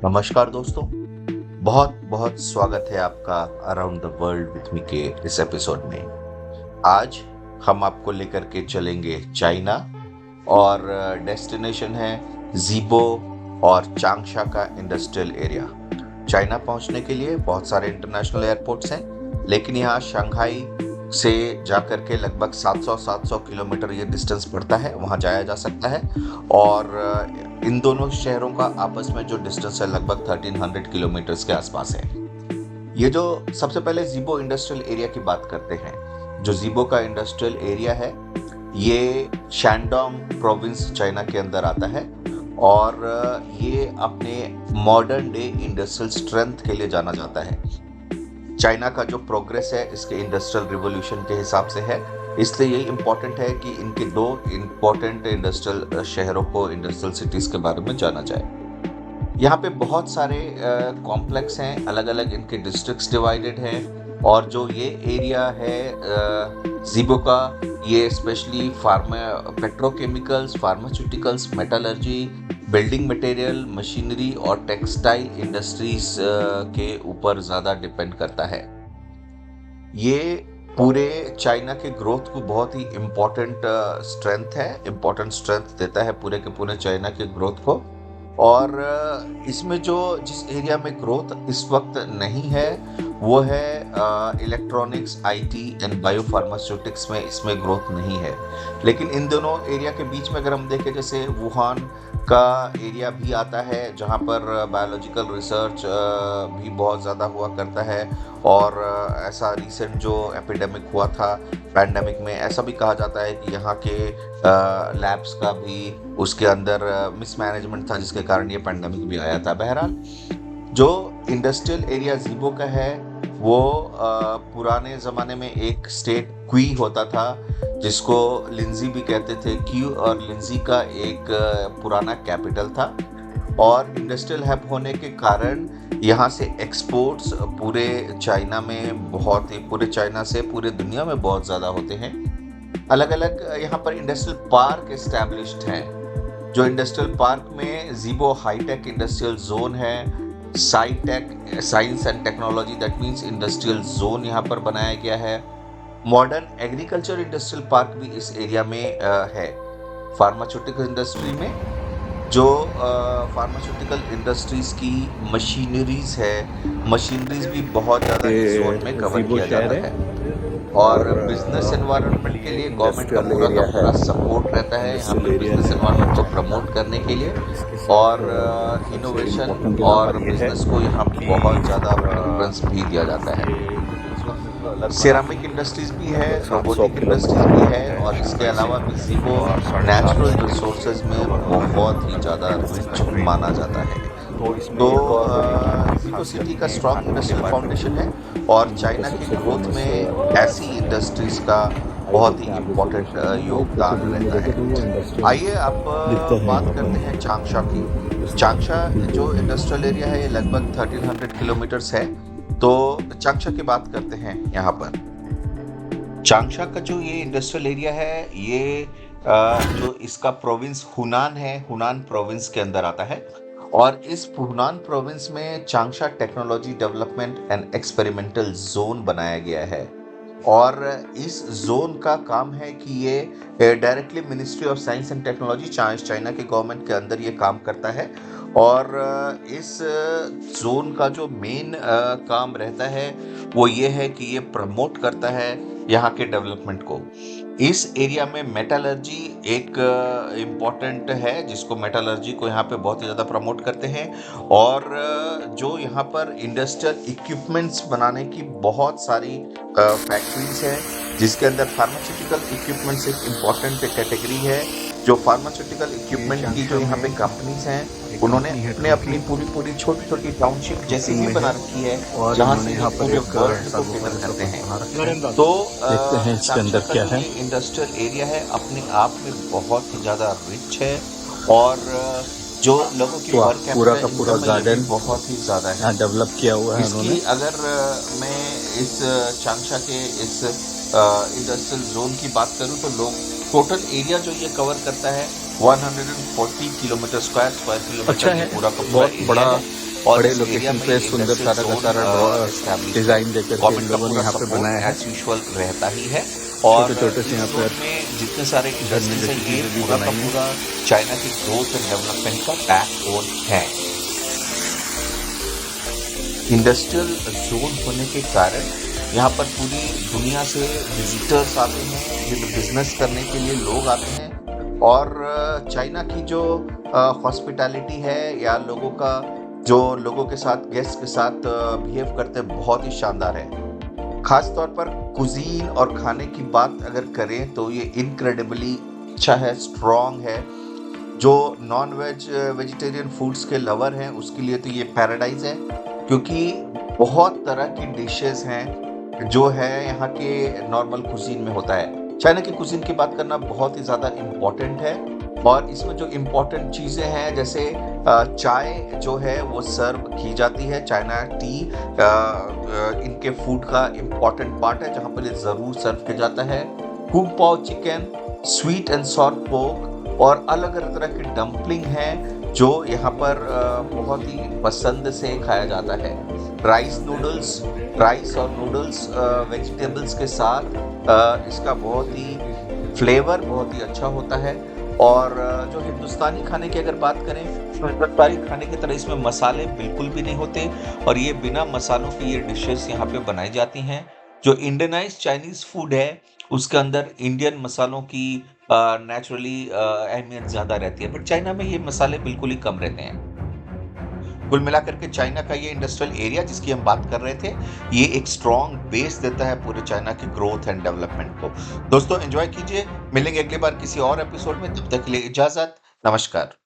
नमस्कार दोस्तों। बहुत बहुत स्वागत है आपका around the world with me के इस एपिसोड में। आज हम आपको लेकर के चलेंगे चाइना और डेस्टिनेशन है ज़ीबो और चांगशा का इंडस्ट्रियल एरिया। चाइना पहुंचने के लिए बहुत सारे इंटरनेशनल एयरपोर्ट्स हैं, लेकिन यहाँ शंघाई से जाकर के लगभग 700 किलोमीटर ये डिस्टेंस पड़ता है, वहाँ जाया जा सकता है। और इन दोनों शहरों का आपस में जो डिस्टेंस है लगभग 1300 किलोमीटर्स के आसपास है। ये जो सबसे पहले ज़ीबो इंडस्ट्रियल एरिया की बात करते हैं। जो ज़ीबो का इंडस्ट्रियल एरिया है ये शैंडोंग प्रोविंस चाइना के अंदर आता है और ये अपने मॉडर्न डे इंडस्ट्रियल स्ट्रेंथ के लिए जाना जाता है। चाइना का जो प्रोग्रेस है इसके इंडस्ट्रियल रिवॉल्यूशन के हिसाब से है, इसलिए यही इम्पोर्टेंट है कि इनके दो इम्पोर्टेंट इंडस्ट्रियल शहरों को, इंडस्ट्रियल सिटीज़ के बारे में जाना जाए। यहाँ पे बहुत सारे कॉम्प्लेक्स हैं, अलग अलग इनके डिस्ट्रिक्ट्स डिवाइडेड हैं। और जो ये एरिया है ज़ीबो का, ये specially petrochemicals, pharmaceuticals, metallurgy, building material, machinery और टेक्सटाइल इंडस्ट्रीज के ऊपर ज़्यादा डिपेंड करता है। ये पूरे चाइना के ग्रोथ को बहुत ही इम्पोर्टेंट स्ट्रेंथ देता है पूरे के पूरे चाइना के ग्रोथ को। और इसमें जो जिस एरिया में ग्रोथ इस वक्त नहीं है वो है इलेक्ट्रॉनिक्स, आईटी एंड बायोफार्मास्यूटिक्स में इसमें ग्रोथ नहीं है। लेकिन इन दोनों एरिया के बीच में अगर हम देखें, जैसे वुहान का एरिया भी आता है जहाँ पर बायोलॉजिकल रिसर्च भी बहुत ज़्यादा हुआ करता है। और ऐसा रिसेंट जो एपिडेमिक हुआ था, पैंडेमिक में, ऐसा भी कहा जाता है कि यहाँ के लैब्स का भी उसके अंदर मिसमैनेजमेंट था, जिसके कारण ये पैंडेमिक भी आया था। बहरहाल जो इंडस्ट्रियल एरिया ज़ीबो का है वो पुराने ज़माने में एक स्टेट क्वी होता था जिसको लिंजी भी कहते थे। क्यू और लिंजी का एक पुराना कैपिटल था और इंडस्ट्रियल हब होने के कारण यहाँ से एक्सपोर्ट्स पूरे चाइना से पूरे दुनिया में बहुत ज़्यादा होते हैं। अलग अलग यहाँ पर इंडस्ट्रियल पार्क एस्टैब्लिश्ड हैं। जो इंडस्ट्रियल पार्क में ज़ीबो हाईटेक इंडस्ट्रियल जोन है, Scitech science and technology, that means industrial zone यहाँ पर बनाया गया है। मॉडर्न एग्रीकल्चर इंडस्ट्रियल पार्क भी इस एरिया में है। फार्मास्यूटिकल इंडस्ट्री में जो फार्मास्यूटिकल इंडस्ट्रीज की मशीनरीज भी बहुत ज़्यादा इस जोन में कवर किया जाता है। और बिजनेस एनवायरनमेंट के लिए गवर्नमेंट का पूरा सपोर्ट रहता है यहाँ पे बिजनेस एनवायरनमेंट को प्रमोट करने के लिए। और इनोवेशन और बिजनेस को यहाँ बहुत ज़्यादा प्रेफरेंस भी दिया जाता है। सिरामिक इंडस्ट्रीज भी है, रोबोटिक इंडस्ट्रीज भी है और इसके अलावा भी ज़ीबो नेचुरल रिसोर्सेज में बहुत ही ज़्यादा रिच माना जाता है। तो ज़ीबो सिटी का स्ट्रॉन्ग इंडस्ट्रियल फाउंडेशन है और चाइना की ग्रोथ में ऐसी इंडस्ट्रीज का बहुत ही इम्पोर्टेंट योगदान रहता है। आइए अब बात करते हैं चांगशा की। चांगशा जो इंडस्ट्रियल एरिया है ये लगभग 1300 किलोमीटर्स है। तो चांगशा की बात करते हैं यहाँ पर। चांगशा का जो ये इंडस्ट्रियल एरिया है ये जो इसका प्रोविंस हुनान है, हुनान प्रोविंस के अंदर आता है। और इस हुनान प्रोविंस में Changsha technology development and experimental zone बनाया गया है। और इस जोन का काम है कि ये directly ministry of science and technology China के गवर्नमेंट के अंदर ये काम करता है। और इस जोन का जो मेन काम रहता है वो ये है कि ये प्रमोट करता है यहाँ के डेवलपमेंट को। इस एरिया में मेटलर्जी एक इम्पॉर्टेंट है, जिसको मेटलर्जी को यहाँ पे बहुत ही ज़्यादा प्रमोट करते हैं। और जो यहाँ पर इंडस्ट्रियल इक्विपमेंट्स बनाने की बहुत सारी फैक्ट्रीज हैं, जिसके अंदर फार्मास्यूटिकल इक्विपमेंट्स एक इम्पॉर्टेंट कैटेगरी है। जो फार्मास्यूटिकल इक्विपमेंट की जो यहाँ पे कंपनीज हैं उन्होंने अपनी पूरी छोटी टाउनशिप जैसी भी बना रखी है जहाँ से यहाँ पूरे वर्ल्ड को कवर करते हैं। तो देखते हैं इसके अंदर क्या है। इंडस्ट्रियल एरिया है अपने आप में बहुत ही ज़्यादा रिच है और जो लोगों की पूरा का पूरा गार्डन बहुत ही ज़्यादा है यहाँ डेवलप किया हुआ है उन्होंने। अगर मैं इस चांगशा के इस इंडस्ट्रियल जोन की बात करूँ तो टोटल एरिया जो ये कवर करता है 140 किलोमीटर स्क्वायर किलोमीटर अच्छा है, पूरा का पूरा बहुत बड़ा और बड़े इस एरिया लोकेशन में पे ये सुंदर इंडस्ट्रियल सारा का जोन सारा एस्टैब्लिश है। डिजाइन देकर के इन गवर्नमेंट का लोगों ने पूरा यहाँ पे बनाया सपोर्ट है। एज यूजुअल रहता ही है और छोटे-छोटे से इस यहाँ जोन पर में जितने सारे झरने इंडस्ट्रीज हैं जैसी ये चीजें भी पूरा का बनाई हैं। पूरा चाइना की ग्रोथ एंड डेवलपमेंट का बैकबोन है। इंडस्ट्रियल जोन होने के कारण यहाँ पर पूरी दुनिया से विजिटर्स आते हैं, बिजनेस करने के लिए लोग आते हैं और चाइना की जो हॉस्पिटैलिटी है या लोगों के साथ गेस्ट के साथ बिहेव करते हैं बहुत ही शानदार है। खास तौर पर कुजीन और खाने की बात अगर करें तो ये इनक्रेडिबली अच्छा है, स्ट्रॉन्ग है। जो नॉन वेज वेजिटेरियन फूड्स के लवर हैं उसके लिए तो ये पैराडाइज है, क्योंकि बहुत तरह की डिशेस हैं जो है यहाँ के नॉर्मल कुजीन में होता है। चाइना की कुजीन की बात करना बहुत ही ज़्यादा इम्पोर्टेंट है और इसमें जो इम्पोर्टेंट चीज़ें हैं जैसे चाय जो है वो सर्व की जाती है। चाइना टी इनके फूड का इम्पोर्टेंट पार्ट है जहाँ पर ये ज़रूर सर्व किया जाता है। कुंग पाओ chicken, sweet and sour pork और अलग अलग तरह के डम्पलिंग हैं जो यहाँ पर बहुत ही पसंद से खाया जाता है। राइस और नूडल्स वेजिटेबल्स के साथ इसका बहुत ही फ्लेवर बहुत ही अच्छा होता है। और जो हिंदुस्तानी खाने की अगर बात करें तो हिंदुस्तानी खाने की तरह इसमें मसाले बिल्कुल भी नहीं होते और ये बिना मसालों की ये डिशेस यहाँ पे बनाई जाती हैं। जो इंडियनाइज चाइनीज फूड है उसके अंदर इंडियन मसालों की नेचुरली अहमियत ज़्यादा रहती है, बट चाइना में ये मसाले बिल्कुल ही कम रहते हैं। कुल मिलाकर के चाइना का ये इंडस्ट्रियल एरिया जिसकी हम बात कर रहे थे ये एक स्ट्रॉन्ग बेस देता है पूरे चाइना की ग्रोथ एंड डेवलपमेंट को। दोस्तों एंजॉय कीजिए, मिलेंगे अगली बार किसी और एपिसोड में, तब तक के लिए इजाजत, नमस्कार।